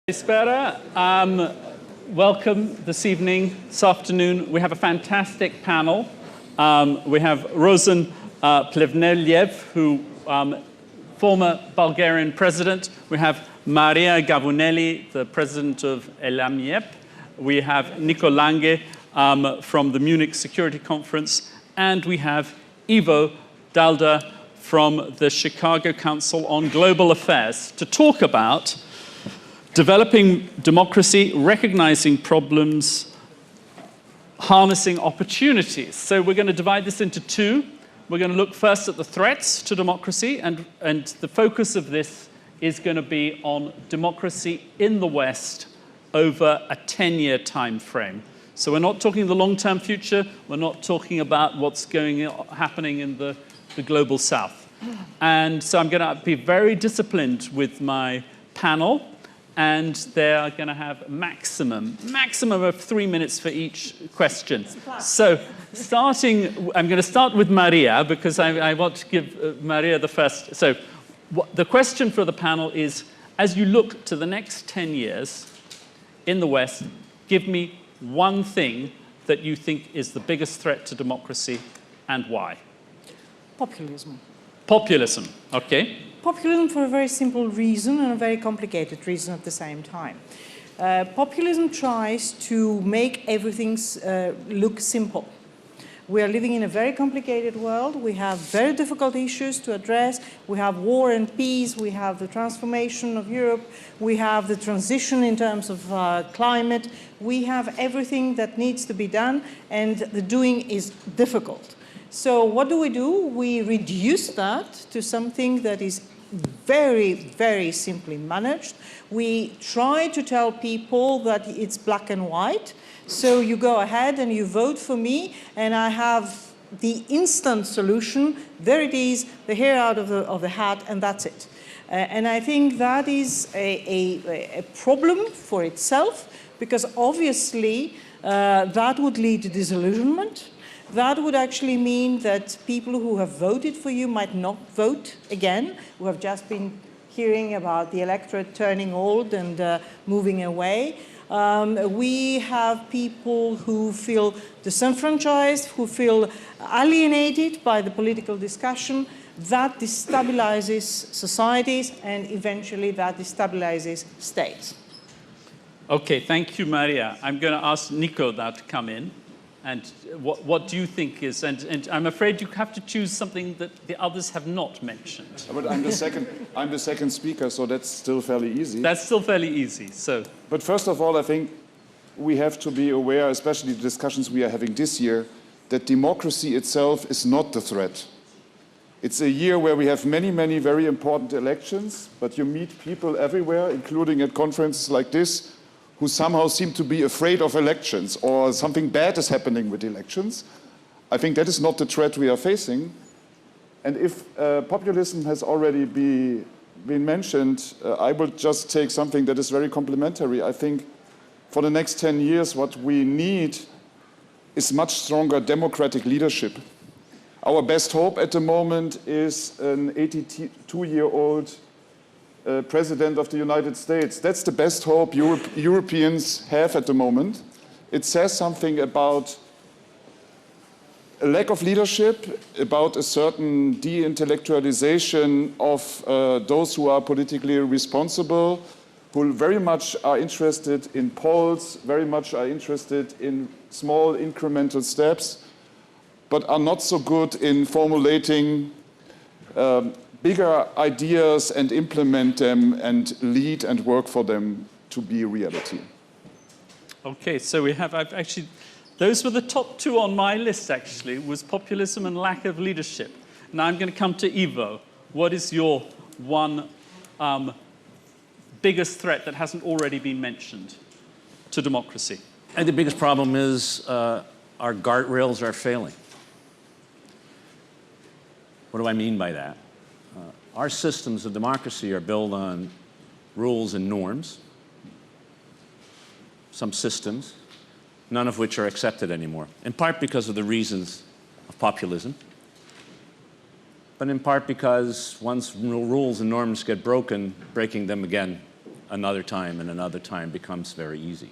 Espera. Welcome this evening, this afternoon. We have a fantastic panel. We have Rosen Plevneliev, who former Bulgarian president. We have Maria Gavouneli, the president of ELIAMEP. We have Nico Lange from the Munich Security Conference. And we have Ivo Daalder from the Chicago Council on Global Affairs to talk about developing democracy, recognizing problems, harnessing opportunities. So we're going to divide this into two. We're going to look first at the threats to democracy, and the focus of this is going to be on democracy in the West over a 10-year time frame. So we're not talking the long-term future. We're not talking about what's happening in the global South. And so I'm going to be very disciplined with my panel. And they're going to have maximum of 3 minutes for each question. So I'm going to start with Maria, because I want to give Maria the first. So the question for the panel is, as you look to the next 10 years in the West, give me one thing that you think is the biggest threat to democracy and why. Populism. Populism, okay. Populism for a very simple reason and a very complicated reason at the same time. Populism tries to make everything look simple. We are living in a very complicated world. We have very difficult issues to address. We have war and peace. We have the transformation of Europe. We have the transition in terms of climate. We have everything that needs to be done, and the doing is difficult. So what do? We reduce that to something that is very, very simply managed. We try to tell people that it's black and white. So you go ahead and you vote for me, and I have the instant solution. There it is, the hair out of the hat, and that's it. And I think that is a problem for itself, because obviously that would lead to disillusionment. That would actually mean that people who have voted for you might not vote again, who have just been hearing about the electorate turning old and moving away. We have people who feel disenfranchised, who feel alienated by the political discussion. That destabilizes societies, and eventually that destabilizes states. Okay, thank you, Maria. I'm going to ask Nico now to come in. And what do you think is, and I'm afraid you have to choose something that the others have not mentioned. But I'm the second speaker, so that's still fairly easy. That's still fairly easy, so. But first of all, I think we have to be aware, especially the discussions we are having this year, that democracy itself is not the threat. It's a year where we have many, many very important elections, but you meet people everywhere, including at conferences like this, who somehow seem to be afraid of elections, or something bad is happening with elections. I think that is not the threat we are facing. And if populism has already been mentioned, I will just take something that is very complementary. I think for the next 10 years, what we need is much stronger democratic leadership. Our best hope at the moment is an 82-year-old President of the United States. That's the best hope Europeans have at the moment. It says something about a lack of leadership, about a certain de-intellectualization of those who are politically responsible, who very much are interested in polls, very much are interested in small incremental steps, but are not so good in formulating bigger ideas and implement them and lead and work for them to be reality. Okay, so we have actually, those were the top two on my list actually, was populism and lack of leadership. Now I'm going to come to Ivo. What is your one biggest threat that hasn't already been mentioned to democracy? And the biggest problem is our guardrails are failing. What do I mean by that? Our systems of democracy are built on rules and norms, some systems, none of which are accepted anymore, in part because of the reasons of populism, but in part because once rules and norms get broken, breaking them again another time and another time becomes very easy.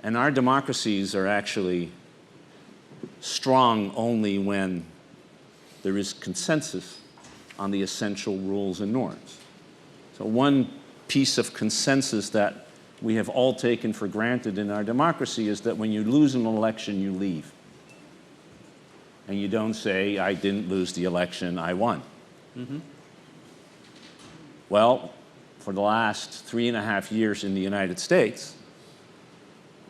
And our democracies are actually strong only when there is consensus on the essential rules and norms. So one piece of consensus that we have all taken for granted in our democracy is that when you lose an election, you leave. And you don't say, I didn't lose the election, I won. Mm-hmm. Well, for the last 3.5 years in the United States,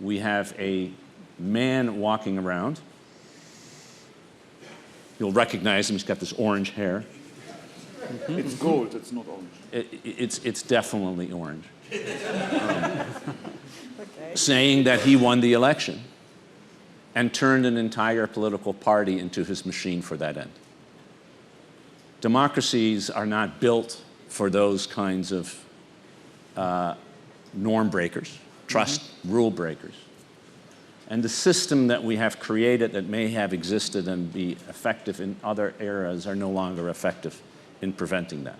we have a man walking around. You'll recognize him, he's got this orange hair. Mm-hmm. It's gold, it's not orange. It's definitely orange. Saying that he won the election and turned an entire political party into his machine for that end. Democracies are not built for those kinds of norm breakers, trust rule breakers. And the system that we have created that may have existed and be effective in other eras are no longer effective in preventing that.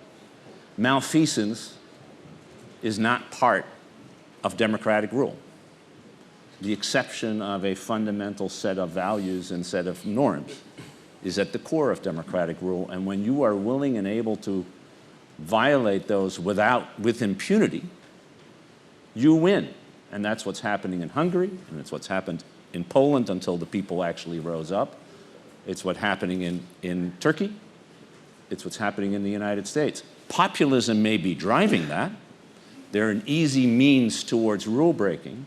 Malfeasance is not part of democratic rule. The exception of a fundamental set of values and set of norms is at the core of democratic rule. And when you are willing and able to violate those with impunity, you win. And that's what's happening in Hungary, and it's what's happened in Poland until the people actually rose up. It's what's happening in Turkey. It's what's happening in the United States. Populism may be driving that. They're an easy means towards rule breaking,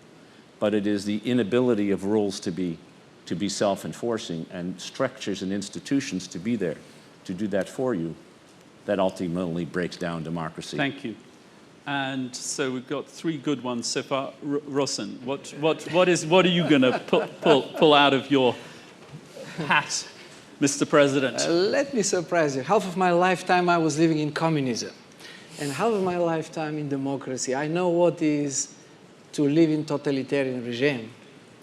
but it is the inability of rules to be self-enforcing and structures and institutions to be there to do that for you that ultimately breaks down democracy. Thank you. And so we've got 3 good ones so far. Rosen, what are you going to pull out of your hat, Mr. President? Let me surprise you. Half of my lifetime I was living in communism, and half of my lifetime in democracy. I know what is to live in totalitarian regime.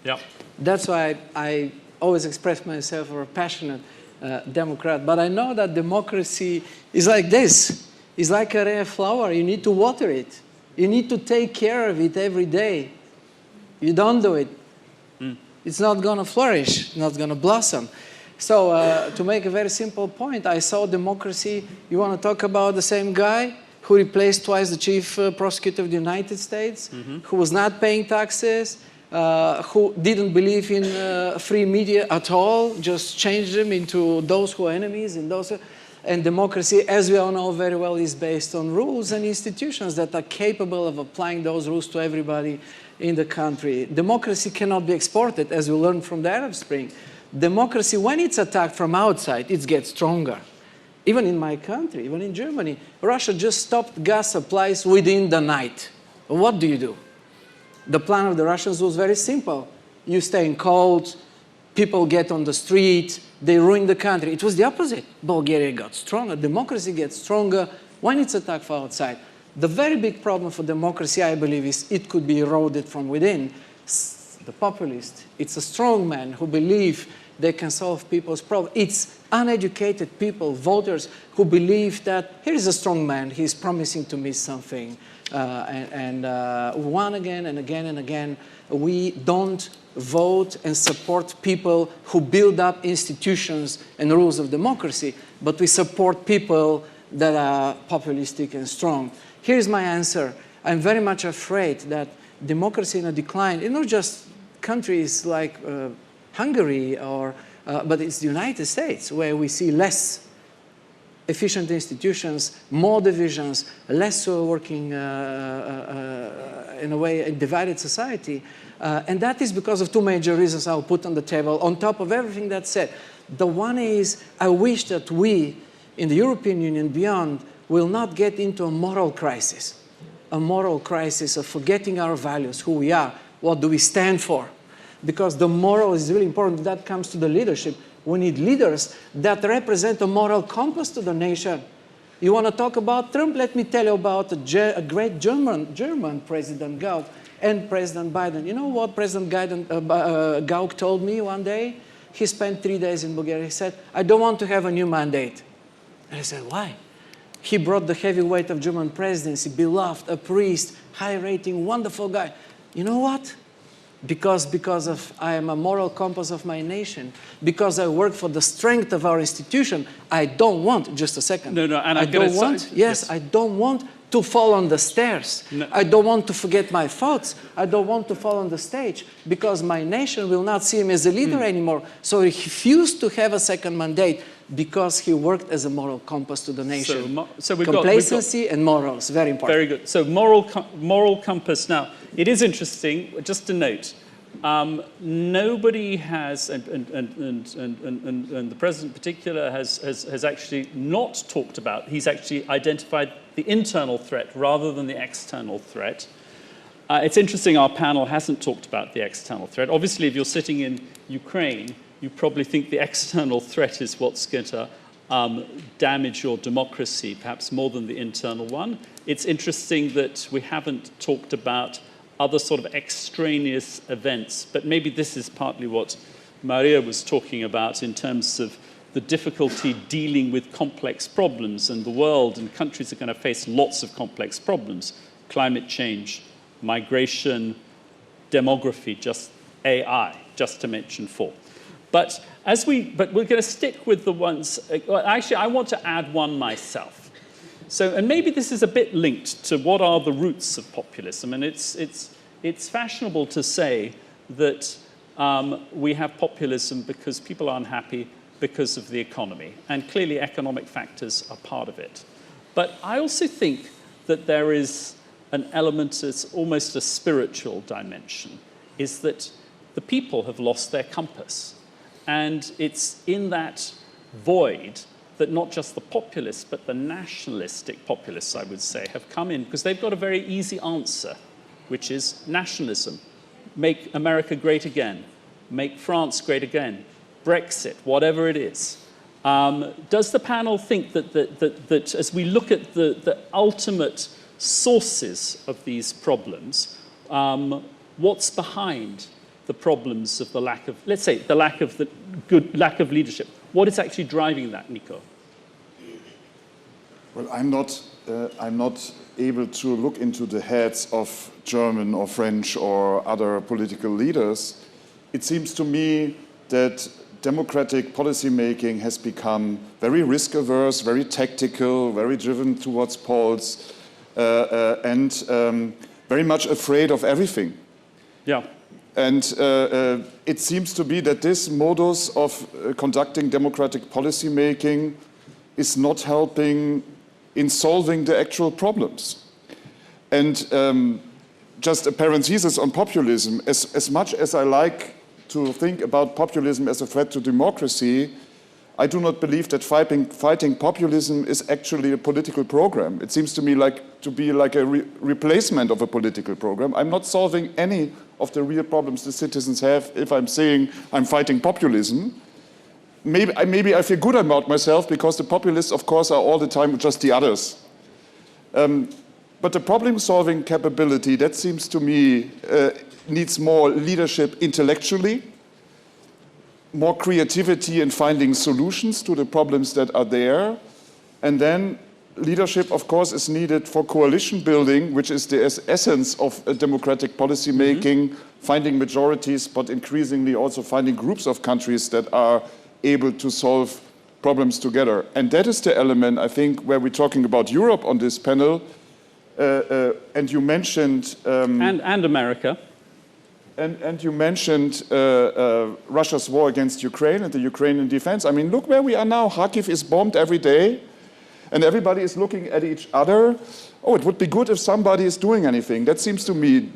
Yeah. That's why I always express myself as a passionate Democrat. But I know that democracy is like this. It's like a rare flower. You need to water it. You need to take care of it every day. You don't do it, it's not going to flourish, not going to blossom. So to make a very simple point, I saw democracy. You want to talk about the same guy who replaced twice the chief prosecutor of the United States, who was not paying taxes, who didn't believe in free media at all, just changed them into those who are enemies and those. And democracy, as we all know very well, is based on rules and institutions that are capable of applying those rules to everybody in the country. Democracy cannot be exported, as we learned from the Arab Spring. Democracy, when it's attacked from outside, it gets stronger. Even in my country, even in Germany, Russia just stopped gas supplies within the night. What do? The plan of the Russians was very simple. You stay in cold, people get on the street, they ruin the country. It was the opposite. Bulgaria got stronger. Democracy gets stronger when it's attacked from outside. The very big problem for democracy, I believe, is it could be eroded from within. The populist, it's a strong man who believe they can solve people's problems. It's uneducated people, voters, who believe that here is a strong man, he's promising to me something. One again and again and again, we don't vote and support people who build up institutions and rules of democracy, but we support people that are populistic and strong. Here's my answer. I'm very much afraid that democracy in a decline, it's not just countries like Hungary, but it's the United States, where we see less efficient institutions, more divisions, less working in a way, a divided society. And that is because of 2 major reasons I'll put on the table, on top of everything that's said. The one is, I wish that we, in the European Union and beyond, will not get into a moral crisis of forgetting our values, who we are, what do we stand for. Because the moral is really important. That comes to the leadership. We need leaders that represent a moral compass to the nation. You want to talk about Trump? Let me tell you about a great German President Gauck and President Biden. You know what President Gauck told me one day? He spent 3 days in Bulgaria. He said, I don't want to have a new mandate. And I said, why? He brought the heavyweight of German presidency, beloved, a priest, high rating, wonderful guy. You know what? Because I am a moral compass of my nation, because I work for the strength of our institution, I don't want, just a second. No, and I don't want, yes, I don't want to fall on the stairs. No. I don't want to forget my thoughts. I don't want to fall on the stage, because my nation will not see him as a leader anymore. So he refused to have a second mandate because he worked as a moral compass to the nation. So complacency and morals, very important. Very good. So moral compass. Now, it is interesting, just to note, nobody has, and the President in particular has actually not talked about, he's actually identified the internal threat rather than the external threat. It's interesting our panel hasn't talked about the external threat. Obviously, if you're sitting in Ukraine, you probably think the external threat is what's going to damage your democracy, perhaps more than the internal one. It's interesting that we haven't talked about other sort of extraneous events, but maybe this is partly what Maria was talking about in terms of the difficulty dealing with complex problems, and the world and countries are going to face lots of complex problems. Climate change, migration, demography, just AI, just to mention four. But we're going to stick with the ones, actually I want to add one myself. So, and maybe this is a bit linked to what are the roots of populism, and it's fashionable to say that we have populism because people are unhappy because of the economy, and clearly economic factors are part of it. But I also think that there is an element, it's almost a spiritual dimension, is that the people have lost their compass. And it's in that void that not just the populists, but the nationalistic populists, I would say, have come in, because they've got a very easy answer, which is nationalism. Make America great again. Make France great again. Brexit, whatever it is. Does the panel think that as we look at the ultimate sources of these problems, what's behind the problems of the lack of, let's say, the lack of leadership? What is actually driving that, Nico? Well, I'm not able to look into the heads of German or French or other political leaders. It seems to me that democratic policymaking has become very risk-averse, very tactical, very driven towards polls, and very much afraid of everything. Yeah. And it seems to be that this modus of conducting democratic policymaking is not helping in solving the actual problems. And just a parenthesis on populism, as much as I like to think about populism as a threat to democracy, I do not believe that fighting populism is actually a political program. It seems to me to be like a replacement of a political program. I'm not solving any of the real problems the citizens have if I'm saying I'm fighting populism. Maybe I feel good about myself because the populists, of course, are all the time just the others. But the problem-solving capability, that seems to me, needs more leadership intellectually, more creativity in finding solutions to the problems that are there. And then leadership, of course, is needed for coalition building, which is the essence of democratic policy making, finding majorities, but increasingly also finding groups of countries that are able to solve problems together. And that is the element, I think, where we're talking about Europe on this panel. And you mentioned... and America. And you mentioned Russia's war against Ukraine and the Ukrainian defense. I mean, look where we are now. Kharkiv is bombed every day, and everybody is looking at each other. Oh, it would be good if somebody is doing anything. That seems to me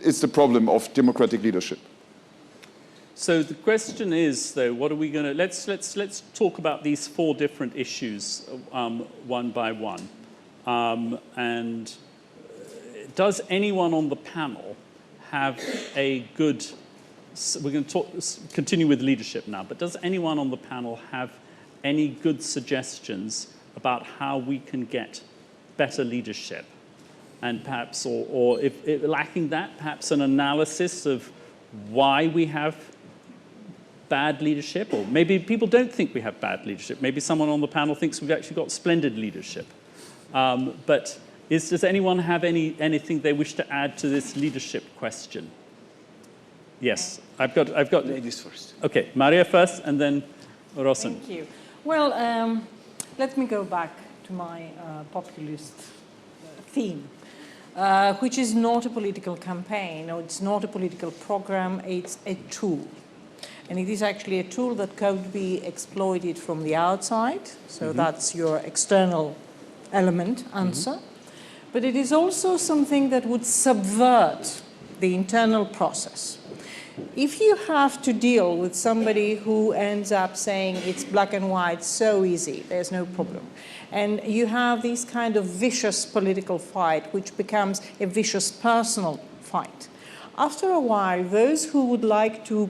is the problem of democratic leadership. So the question is, though, what are we going to... Let's talk about these four different issues one by one. And does anyone on the panel have a good... We're going to continue with leadership now, but does anyone on the panel have any good suggestions about how we can get better leadership? And perhaps, or if lacking that, perhaps an analysis of why we have bad leadership, or maybe people don't think we have bad leadership. Maybe someone on the panel thinks we've actually got splendid leadership. But Does anyone have anything they wish to add to this leadership question? Yes, I've got Ladies first. Okay, Maria first, and then Rosen. Thank you. Well, let me go back to my populist theme, which is not a political campaign, or it's not a political program, it's a tool. And it is actually a tool that could be exploited from the outside, so that's your external element answer. But it is also something that would subvert the internal process. If you have to deal with somebody who ends up saying it's black and white, so easy, there's no problem, and you have this kind of vicious political fight, which becomes a vicious personal fight, after a while, those who would like to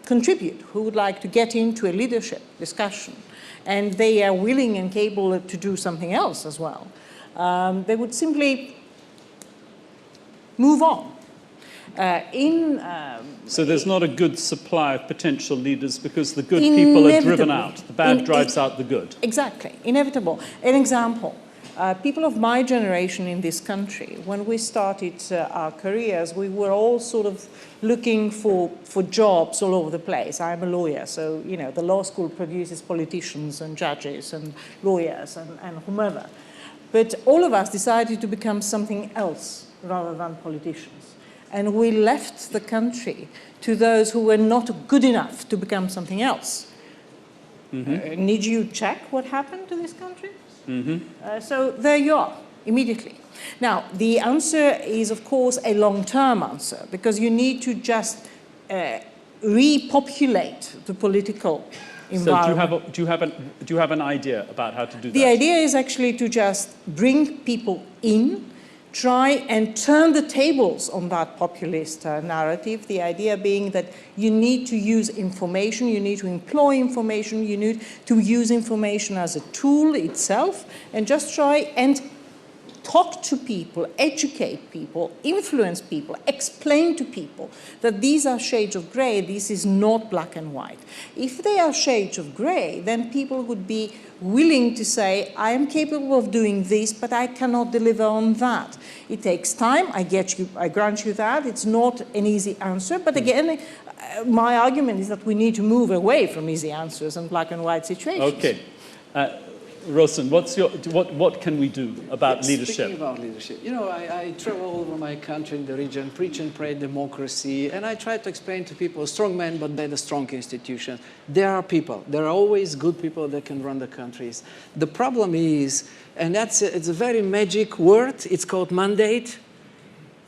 contribute, who would like to get into a leadership discussion, and they are willing and capable to do something else as well, they would simply move on. So there's not a good supply of potential leaders because the good people are driven out. The bad drives out the good. Exactly, inevitable. An example, people of my generation in this country, when we started our careers, we were all sort of looking for jobs all over the place. I'm a lawyer, so you know the law school produces politicians and judges and lawyers and whomever. But all of us decided to become something else rather than politicians. And we left the country to those who were not good enough to become something else. Need you check what happened to this country? So there you are, immediately. Now, the answer is, of course, a long-term answer, because you need to just repopulate the political environment. So do you have an idea about how to do that? The idea is actually to just bring people in, try and turn the tables on that populist narrative, the idea being that you need to use information, you need to employ information, you need to use information as a tool itself, and just try and talk to people, educate people, influence people, explain to people that these are shades of gray, this is not black and white. If they are shades of gray, then people would be willing to say, I am capable of doing this, but I cannot deliver on that. It takes time, I grant you that, it's not an easy answer, but again, my argument is that we need to move away from easy answers and black and white situations. Okay. Rosen, what can we do about leadership? Speaking about leadership, you know, I travel all over my country in the region, preach and pray democracy, and I try to explain to people, strong men, but they're the strong institutions. There are people, there are always good people that can run the countries. The problem is, and it's a very magic word, it's called mandate.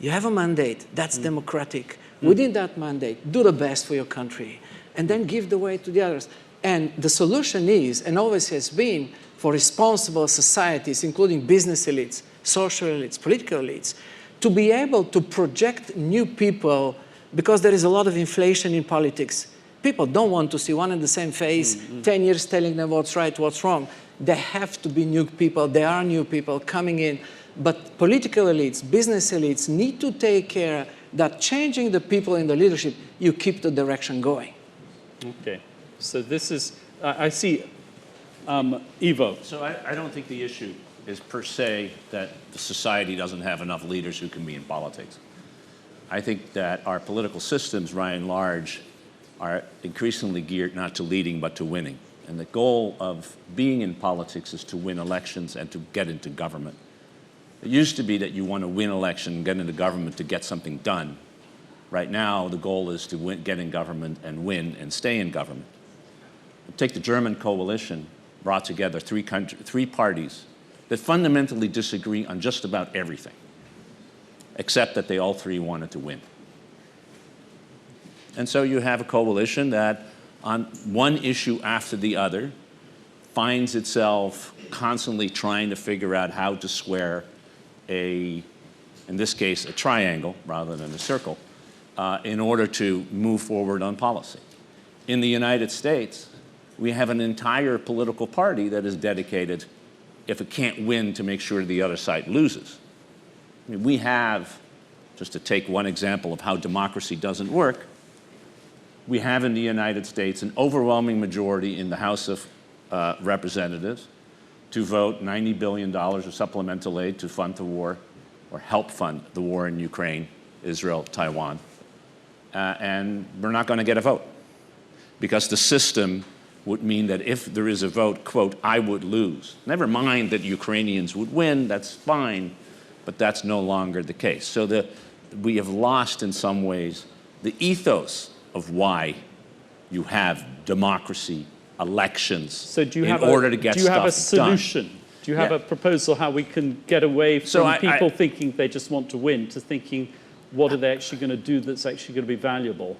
You have a mandate, that's democratic. Within that mandate, do the best for your country, and then give the way to the others. And the solution is, and always has been, for responsible societies, including business elites, social elites, political elites, to be able to project new people, because there is a lot of inflation in politics. People don't want to see one and the same face, 10 years telling them what's right, what's wrong. There have to be new people, there are new people coming in, but political elites, business elites need to take care that changing the people in the leadership, you keep the direction going. Okay, so this is, I see Ivo. So I don't think the issue is per se that the society doesn't have enough leaders who can be in politics. I think that our political systems, by and large, are increasingly geared not to leading but to winning. And the goal of being in politics is to win elections and to get into government. It used to be that you want to win election and get into government to get something done. Right now, the goal is to get in government and win and stay in government. Take the German coalition, brought together three parties that fundamentally disagree on just about everything, except that they all three wanted to win. And so you have a coalition that, on one issue after the other, finds itself constantly trying to figure out how to square in this case, a triangle rather than a circle, in order to move forward on policy. In the United States, we have an entire political party that is dedicated, if it can't win, to make sure the other side loses. I mean, we have, just to take one example of how democracy doesn't work, we have in the United States an overwhelming majority in the House of Representatives to vote $90 billion of supplemental aid to fund the war, or help fund the war in Ukraine, Israel, Taiwan. And we're not going to get a vote, because the system would mean that if there is a vote, quote, I would lose. Never mind that Ukrainians would win, that's fine, but that's no longer the case. So we have lost, in some ways, the ethos of why you have democracy, elections, so do you in have order to get stuff done. Do you have a solution? Do you have a proposal how we can get away from people thinking they just want to win to thinking, what are they actually going to do that's actually going to be valuable?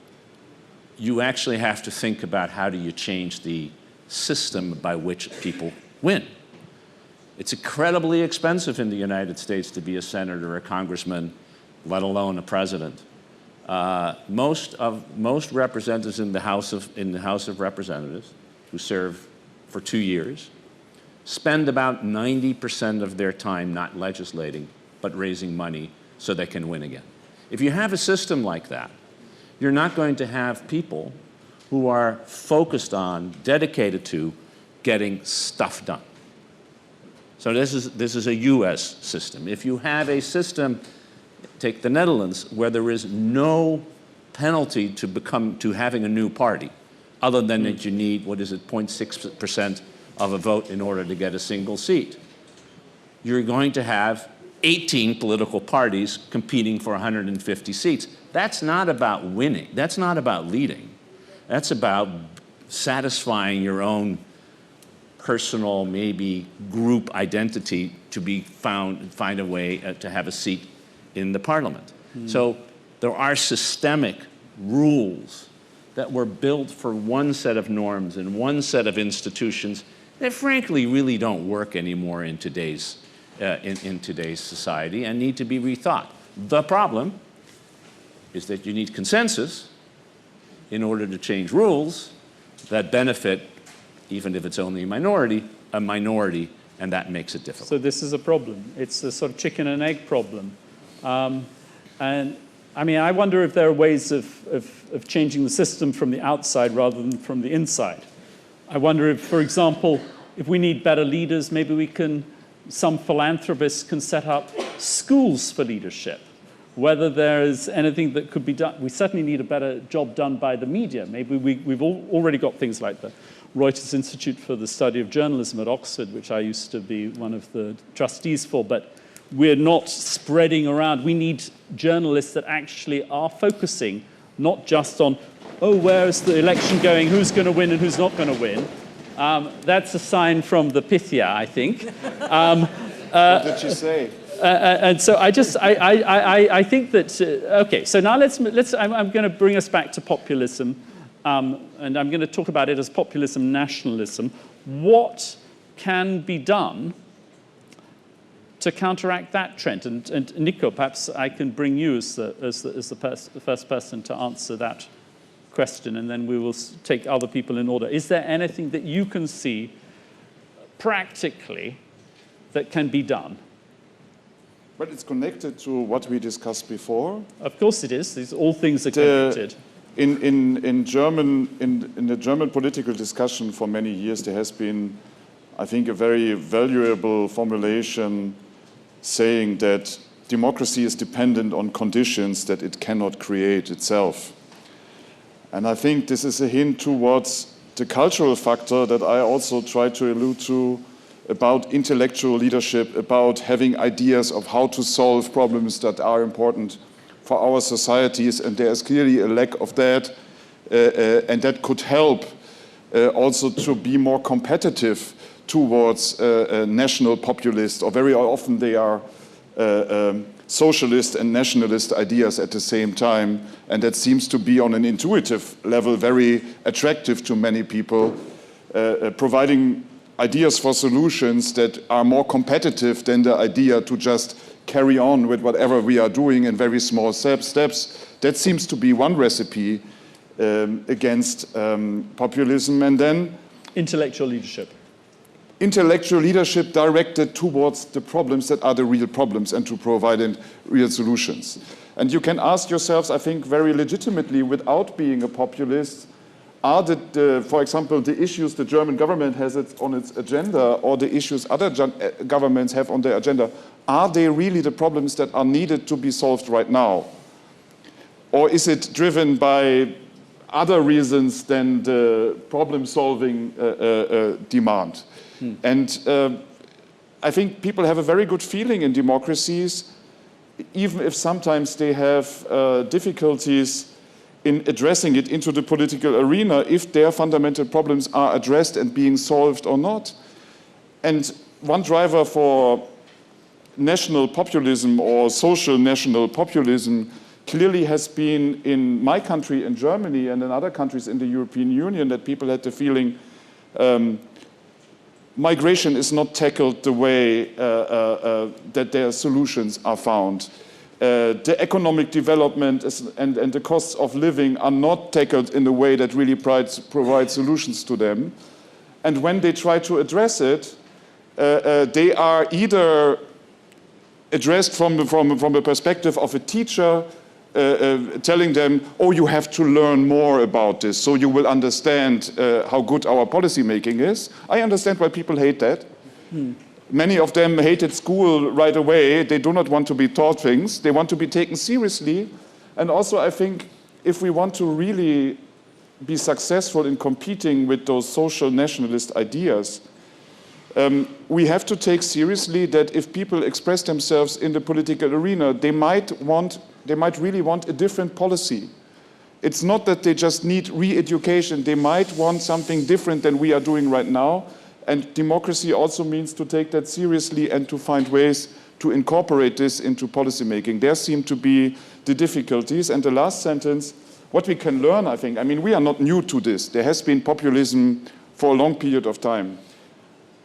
You actually have to think about how do you change the system by which people win. It's incredibly expensive in the United States to be a senator or a congressman, let alone a president. Most representatives in the House of Representatives who serve for 2 years spend about 90% of their time not legislating, but raising money so they can win again. If you have a system like that, you're not going to have people who are focused on, dedicated to, getting stuff done. So this is a US system. If you have a system, take the Netherlands, where there is no penalty to having a new party, other than that you need, 0.6% of a vote in order to get a single seat. You're going to have 18 political parties competing for 150 seats. That's not about winning. That's not about leading. That's about satisfying your own personal, maybe group identity to find a way to have a seat in the parliament. So there are systemic rules that were built for one set of norms and one set of institutions that frankly really don't work anymore in today's society and need to be rethought. The problem is that you need consensus in order to change rules that benefit, even if it's only a minority, and that makes it difficult. So this is a problem. It's a sort of chicken and egg problem. And I mean, I wonder if there are ways of changing the system from the outside rather than from the inside. I wonder if, for example, if we need better leaders, maybe some philanthropists can set up schools for leadership. Whether there is anything that could be done, we certainly need a better job done by the media. Maybe we've already got things like the Reuters Institute for the Study of Journalism at Oxford, which I used to be one of the trustees for, but we're not spreading around. We need journalists that actually are focusing not just on, oh, where is the election going, who's going to win and who's not going to win. That's a sign from the Pythia, I think. What did she say? And so I think that, okay, so now I'm going to bring us back to populism, and I'm going to talk about it as populism nationalism. What can be done to counteract that trend? And Nico, perhaps I can bring you as the first person to answer that question, and then we will take other people in order. Is there anything that you can see practically that can be done? But it's connected to what we discussed before. Of course it is. These all things are connected. In the German political discussion for many years, there has been, I think, a very valuable formulation saying that democracy is dependent on conditions that it cannot create itself. And I think this is a hint towards the cultural factor that I also try to allude to, about intellectual leadership, about having ideas of how to solve problems that are important for our societies, and there is clearly a lack of that, and that could help also to be more competitive towards national populists, or very often they are socialist and nationalist ideas at the same time, and that seems to be on an intuitive level very attractive to many people, providing ideas for solutions that are more competitive than the idea to just carry on with whatever we are doing in very small steps. That seems to be one recipe against populism. And then intellectual leadership. Intellectual leadership directed towards the problems that are the real problems and to provide real solutions. And you can ask yourselves, I think very legitimately, without being a populist, are for example, the issues the German government has on its agenda, or the issues other governments have on their agenda, are they really the problems that are needed to be solved right now? Or is it driven by other reasons than the problem-solving demand? And I think people have a very good feeling in democracies, even if sometimes they have difficulties in addressing it into the political arena, if their fundamental problems are addressed and being solved or not. And one driver for national populism or social national populism clearly has been in my country, in Germany, and in other countries in the European Union, that people had the feeling migration is not tackled the way that their solutions are found. The economic development and the costs of living are not tackled in a way that really provides solutions to them. And when they try to address it, they are either addressed from the perspective of a teacher telling them, oh, you have to learn more about this so you will understand how good our policy making is. I understand why people hate that. Many of them hated school right away. They do not want to be taught things. They want to be taken seriously. And also, I think, if we want to really be successful in competing with those social nationalist ideas, we have to take seriously that if people express themselves in the political arena, they might really want a different policy. It's not that they just need re-education. They might want something different than we are doing right now. And democracy also means to take that seriously and to find ways to incorporate this into policymaking. There seem to be the difficulties. And the last sentence, what we can learn, I think, I mean, we are not new to this. There has been populism for a long period of time.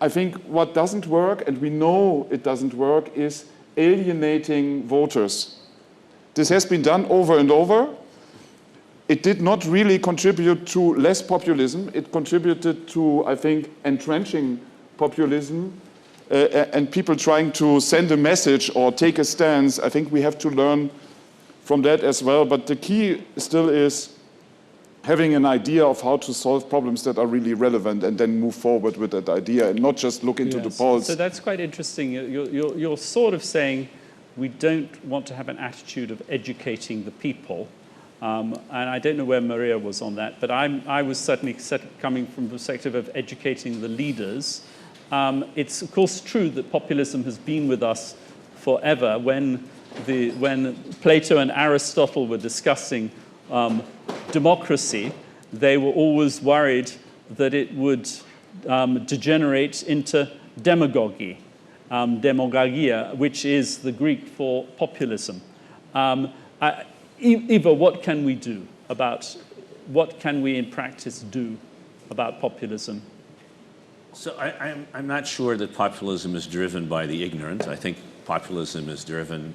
I think what doesn't work, and we know it doesn't work, is alienating voters. This has been done over and over. It did not really contribute to less populism. It contributed to, I think, entrenching populism and people trying to send a message or take a stance. I think we have to learn from that as well. But the key still is having an idea of how to solve problems that are really relevant and then move forward with that idea and not just look into the polls. So that's quite interesting. You're sort of saying we don't want to have an attitude of educating the people. And I don't know where Maria was on that, but I was certainly coming from the perspective of educating the leaders. It's of course true that populism has been with us forever. When Plato and Aristotle were discussing democracy, they were always worried that it would degenerate into demagogy, demagogia, which is the Greek for populism. Eva, what can we do what can we in practice do about populism? So I'm not sure that populism is driven by the ignorant. I think populism is driven,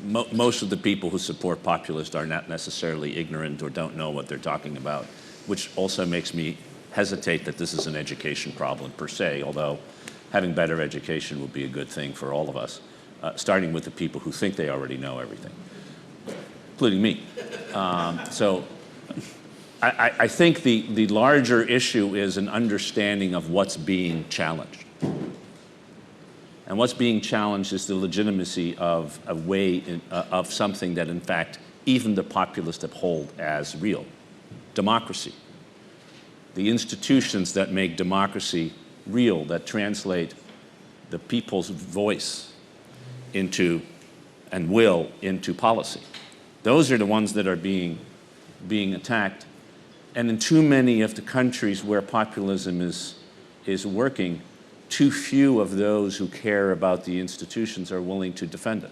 most of the people who support populists are not necessarily ignorant or don't know what they're talking about, which also makes me hesitate that this is an education problem per se, although having better education would be a good thing for all of us, starting with the people who think they already know everything, including me. So I think the larger issue is an understanding of what's being challenged. And what's being challenged is the legitimacy of a way of something that, in fact, even the populists uphold as real: democracy. The institutions that make democracy real, that translate the people's voice into and will into policy. Those are the ones that are being attacked. And in too many of the countries where populism is working, too few of those who care about the institutions are willing to defend it,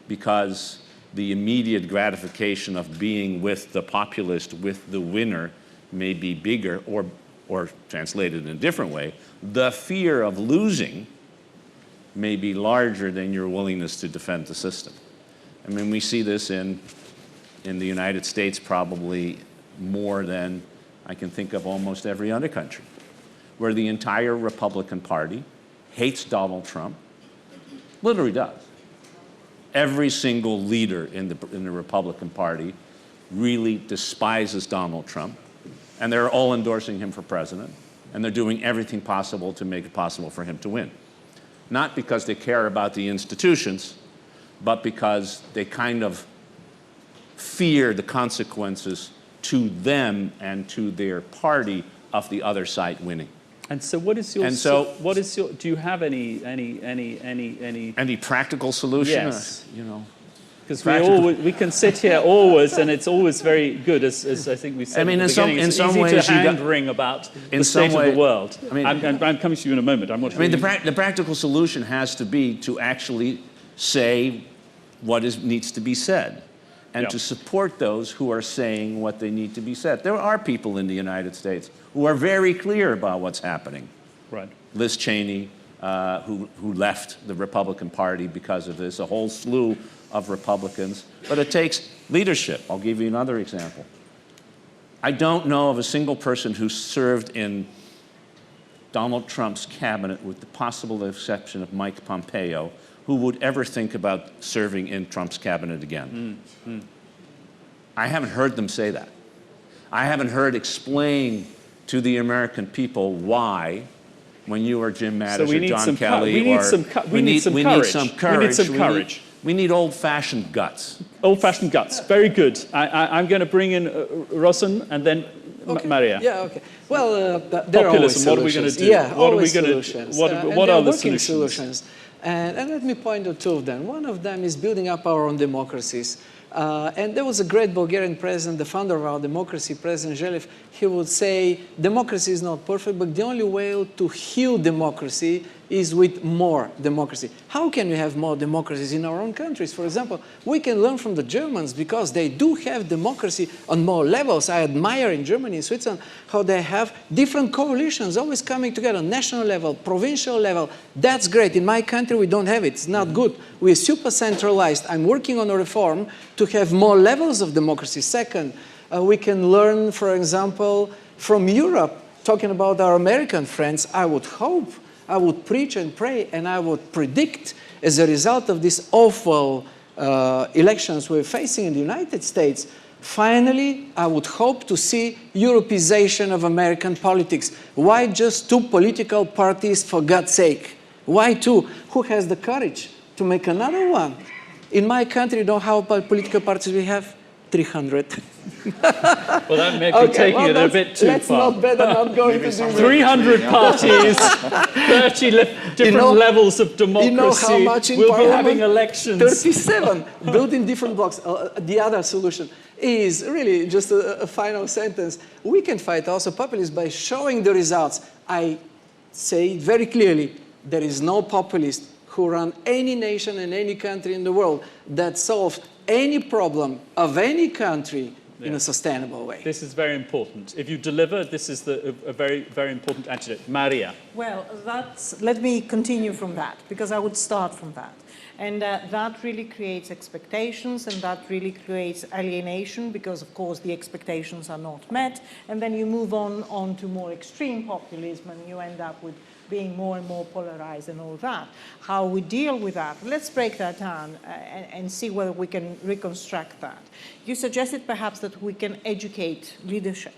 because the immediate gratification of being with the populist, with the winner, may be bigger, or translated in a different way, the fear of losing may be larger than your willingness to defend the system. I mean, we see this in the United States probably more than I can think of almost every other country, where the entire Republican Party hates Donald Trump, literally does. Every single leader in the Republican Party really despises Donald Trump. and they're all endorsing him for president, and they're doing everything possible to make it possible for him to win. Not because they care about the institutions, but because they kind of fear the consequences to them and to their party of the other side winning. And so, what is your? And so, what is your? Do you have any practical solution? Yes. You know, because we can sit here always, and it's always very good, as I think we said. I mean, at the beginning, in some easy ways, to hand-wring about the state of the world. I mean, I'm coming to you in a moment. The practical solution has to be to actually say what needs to be said, and to support those who are saying what they need to be said. There are people in the United States who are very clear about what's happening. Right. Liz Cheney, who left the Republican Party because of this, a whole slew of Republicans. But it takes leadership. I'll give you another example. I don't know of a single person who served in Donald Trump's cabinet, with the possible exception of Mike Pompeo, who would ever think about serving in Trump's cabinet again. I haven't heard them say that. I haven't heard explain to the American people why, when you or Jim Mattis or John Kelly, we need some courage. We need old-fashioned guts. Old-fashioned guts. Very good. I'm going to bring in Rosen and then Maria. Yeah. Okay. Well, there are always solutions. What are we going to do? Yeah, what are we going to? What are the solutions? And let me point to two of them. One of them is building up our own democracies. And there was a great Bulgarian president, the founder of our democracy, President Zhelev. He would say, democracy is not perfect, but the only way to heal democracy is with more democracy. How can we have more democracies in our own countries? For example, we can learn from the Germans because they do have democracy on more levels. I admire in Germany and Switzerland how they have different coalitions always coming together, national level, provincial level. That's great. In my country, we don't have it. It's not good. We're super centralized. I'm working on a reform to have more levels of democracy. Second, we can learn, for example, from Europe, talking about our American friends. I would hope, I would preach and pray, and I would predict, as a result of these awful elections we're facing in the United States, finally, I would hope to see Europeization of American politics. Why just two political parties, for God's sake? Why two? Who has the courage to make another one? In my country, you know how many political parties we have? 300. Well, that may be taking it a bit too far. Let's not going to do 300 parties, 30 different levels of democracy. You know how much in we'll be Parliament? having elections. 37, building different blocks. The other solution is really just a final sentence. We can fight also populism by showing the results. I say very clearly, there is no populist who run any nation and any country in the world that solves any problem of any country in a sustainable way. This is very important. If you deliver, this is a very, very important antidote. Maria. Well, let me continue from that, because I would start from that. And that really creates expectations, and that really creates alienation, because, of course, the expectations are not met. And then you move on to more extreme populism, and you end up with being more and more polarized and all that. How we deal with that, let's break that down and see whether we can reconstruct that. You suggested perhaps that we can educate leadership.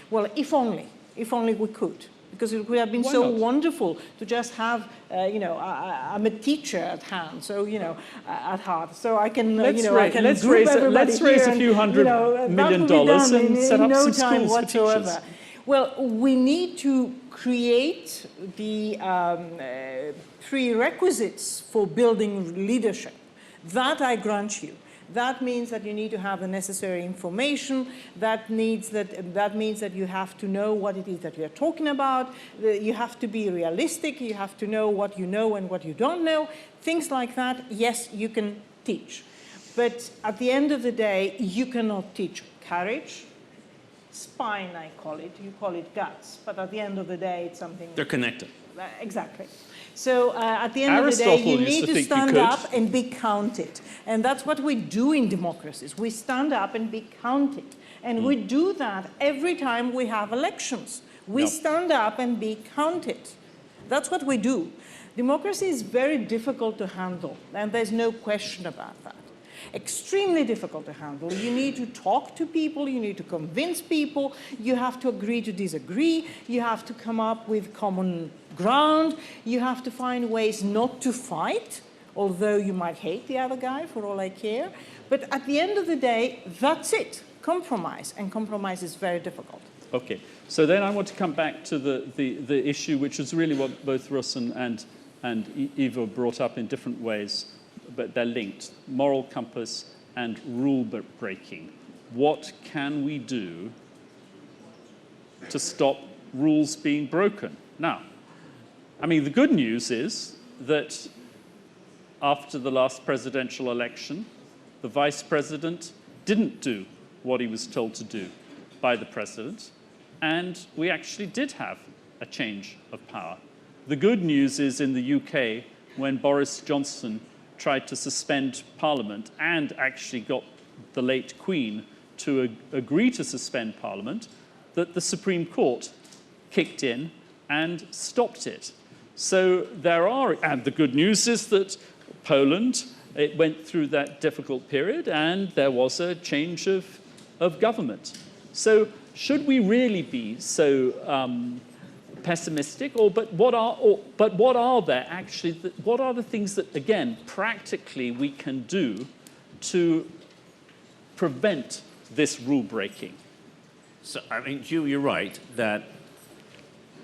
Well, if only we could. Because it would have been so wonderful to just have, I'm a teacher at hand, so, at heart. So I can, let's let's raise a few $100 million and set up some schools for teachers. Well, we need to create the prerequisites for building leadership. That I grant you. That means that you need to have the necessary information. That means that you have to know what it is that we are talking about. You have to be realistic. You have to know what you know and what you don't know. Things like that, yes, you can teach. But at the end of the day, you cannot teach courage. Spine, I call it. You call it guts. But at the end of the day, it's something... They're connected. Exactly. So at the end of the day, you need to stand up and be counted. And that's what we do in democracies. We stand up and be counted. And we do that every time we have elections. We stand up and be counted. That's what we do. Democracy is very difficult to handle, and there's no question about that. Extremely difficult to handle. You need to talk to people, you need to convince people, you have to agree to disagree, you have to come up with common ground, you have to find ways not to fight, although you might hate the other guy for all I care. But at the end of the day, that's it, compromise, and compromise is very difficult. Okay, so then I want to come back to the issue, which is really what both Rosen and Ivo brought up in different ways, but they're linked: moral compass and rule breaking. What can we do to stop rules being broken? Now, I mean, the good news is that after the last presidential election, the vice president didn't do what he was told to do by the president, and we actually did have a change of power. The good news is in the UK, when Boris Johnson tried to suspend Parliament and actually got the late Queen to agree to suspend Parliament, that the Supreme Court kicked in and stopped it. So there are, and the good news is that Poland, it went through that difficult period and there was a change of government. So should we really be so pessimistic? But what are there actually? What are the things that, again, practically we can do to prevent this rule breaking? So, I mean, Hugh, you're right that,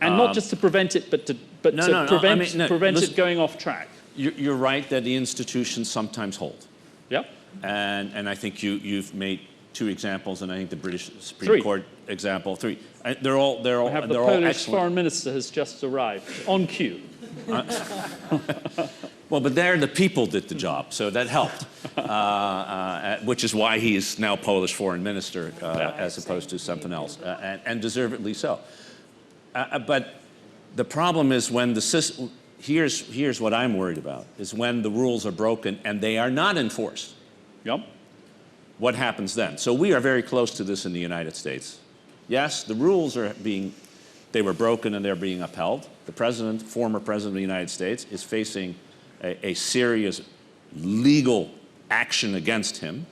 and not just to prevent it, but to prevent it going off track. You're right that the institutions sometimes hold. Yeah. And I think you've made two examples, and I think the British Supreme Court example, three. They're all We have the Polish foreign minister has just arrived on cue. Well, but there the people did the job, so that helped, which is why he is now Polish foreign minister as opposed to something else, and deservedly so. But the problem is when the system, here's what I'm worried about, is when the rules are broken and they are not enforced. Yep. What happens then? So we are very close to this in the United States. Yes, the rules they were broken and they're being upheld. The president, former president of the United States, is facing a serious legal action against him.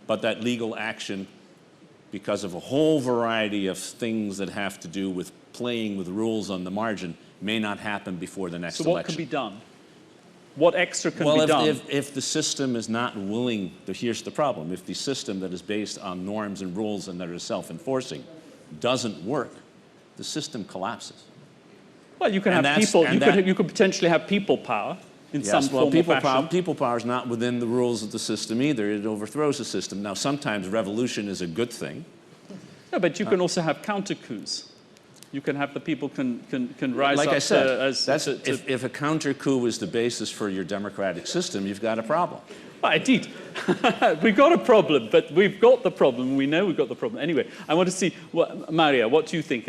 But that legal action, because of a whole variety of things that have to do with playing with rules on the margin, may not happen before the next election. So what can be done? What extra can be done? Well, if the system is not willing, here's the problem. If the system that is based on norms and rules and that are self-enforcing doesn't work, the system collapses. Well, you can have people, you could potentially have people power in some form or fashion. People power is not within the rules of the system either. It overthrows the system. Now, sometimes revolution is a good thing. No, but you can also have counter-coups. You can have the people can rise like up I said, if a counter coup is the basis for your democratic system, you've got a problem. Well, indeed. We've got a problem, but we've got the problem. We know we've got the problem. Anyway, I want to see, Maria, what do you think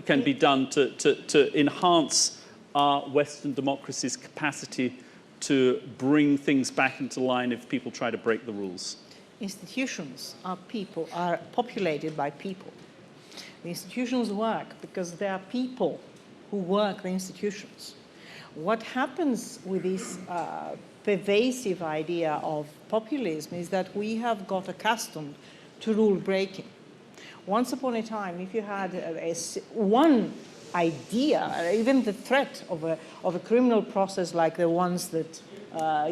can be done to enhance our Western democracy's capacity to bring things back into line if people try to break the rules? Institutions are populated by people. The institutions work because there are people who work the institutions. What happens with this pervasive idea of populism is that we have got accustomed to rule breaking. Once upon a time, if you had one idea, even the threat of a criminal process like the ones that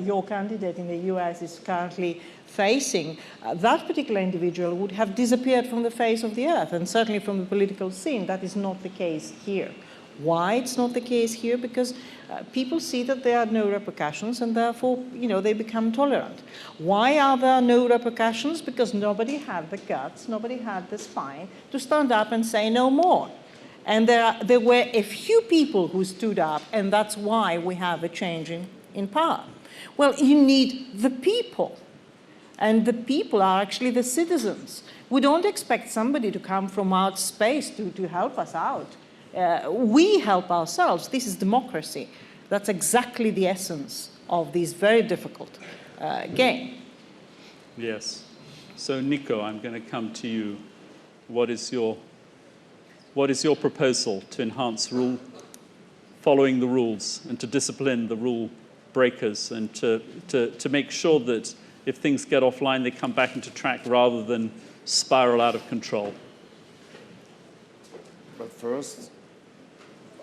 your candidate in the US is currently facing, that particular individual would have disappeared from the face of the earth and certainly from the political scene. That is not the case here. Why it's not the case here? Because people see that there are no repercussions and therefore, they become tolerant. Why are there no repercussions? Because nobody had the guts, nobody had the spine to stand up and say no more. And there were a few people who stood up, and that's why we have a change in power. Well, you need the people. And the people are actually the citizens. We don't expect somebody to come from outer space to help us out. We help ourselves. This is democracy. That's exactly the essence of this very difficult game. Yes. So, Nico, I'm going to come to you. What is your proposal to enhance following the rules and to discipline the rule breakers and to make sure that if things get offline, they come back into track rather than spiral out of control? But first,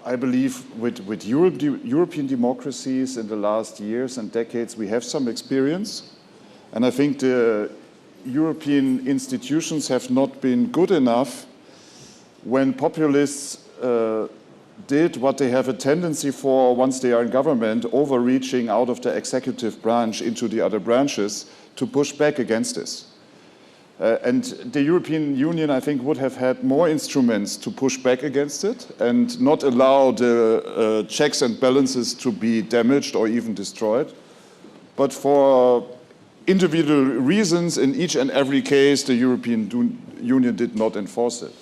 I believe with European democracies in the last years and decades, we have some experience. And I think the European institutions have not been good enough when populists did what they have a tendency for once they are in government, overreaching out of the executive branch into the other branches to push back against this. And the European Union, I think, would have had more instruments to push back against it and not allow the checks and balances to be damaged or even destroyed. But for individual reasons, in each and every case, the European Union did not enforce it.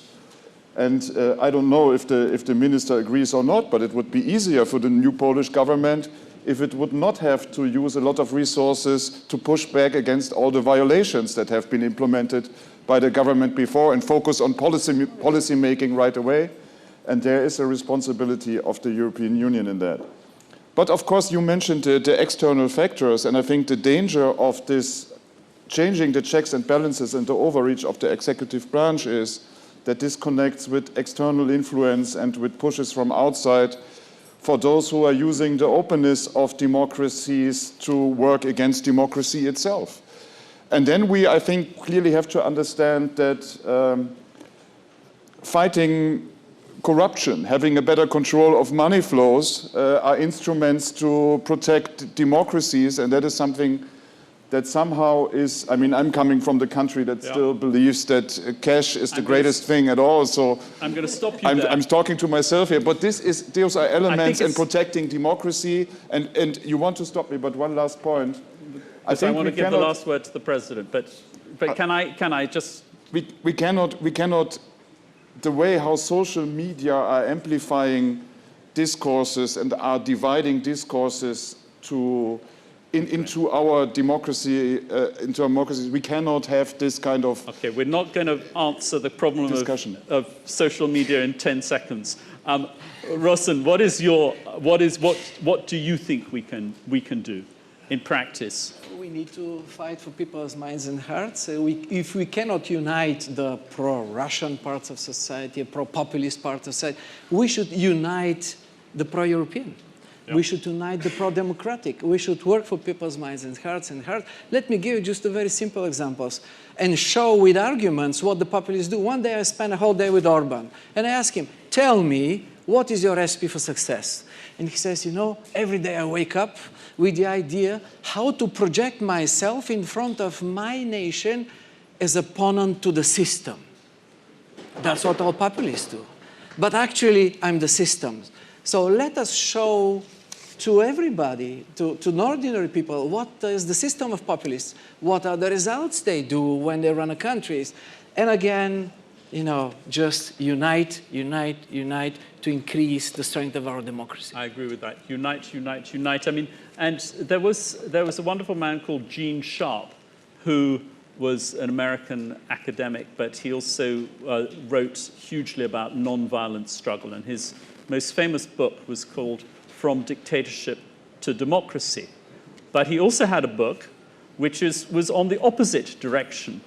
And I don't know if the minister agrees or not, but it would be easier for the new Polish government if it would not have to use a lot of resources to push back against all the violations that have been implemented by the government before and focus on policy making right away. And there is a responsibility of the European Union in that. But of course, you mentioned the external factors, and I think the danger of this changing the checks and balances and the overreach of the executive branch is that this connects with external influence and with pushes from outside for those who are using the openness of democracies to work against democracy itself. And then we, I think, clearly have to understand that fighting corruption, having a better control of money flows are instruments to protect democracies, and that is something that somehow is, I mean, I'm coming from the country that still believes that cash is the greatest thing at all, so I'm going to stop you there. I'm talking to myself here, but those are elements in protecting democracy, and you want to stop me, but one last point. I want to give the last word to the President, but can I just... We cannot, the way how social media are amplifying discourses and are dividing discourses into our democracy, into our democracies, we cannot have this kind of Okay, we're not going to answer the problem of social media in 10 seconds. Rosen, what do you think we can do in practice? We need to fight for people's minds and hearts. If we cannot unite the pro-Russian parts of society, pro-populist parts of society, we should unite the pro-European. We should unite the pro-democratic. We should work for people's minds and hearts. Let me give you just a very simple examples and show with arguments what the populists do. One day I spent a whole day with Orban, and I asked him, tell me, what is your recipe for success? And he says, you know, every day I wake up with the idea how to project myself in front of my nation as opponent to the system. That's what all populists do. But actually, I'm the system. So let us show to everybody, to ordinary people, what is the system of populists, what are the results they do when they run a country. And again, you know, just unite to increase the strength of our democracy. I agree with that. Unite. I mean, and there was a wonderful man called Gene Sharp, who was an American academic, but he also wrote hugely about nonviolent struggle, and his most famous book was called From Dictatorship to Democracy. But he also had a book which was on the opposite direction,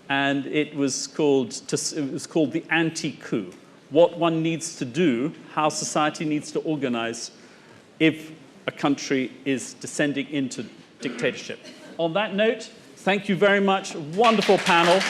and it was called The Anti-Coup, what one needs to do, how society needs to organize if a country is descending into dictatorship. On that note, thank you very much. Wonderful panel.